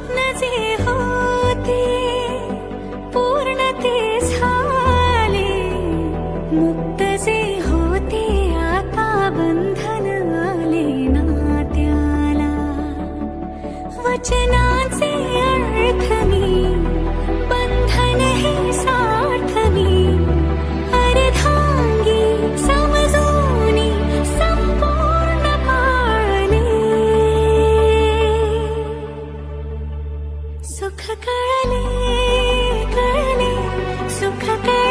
स्वप्न जे होते पूर्ण ते झाले, मुक्त जे होते आता बंधन आले नात्याला. वचनाचे अर्थ मी, बंधन हे सार्थ मी, अर्धांगी समजूनी संपूर्ण पाळले. सुख कळले कळले सुख कळले.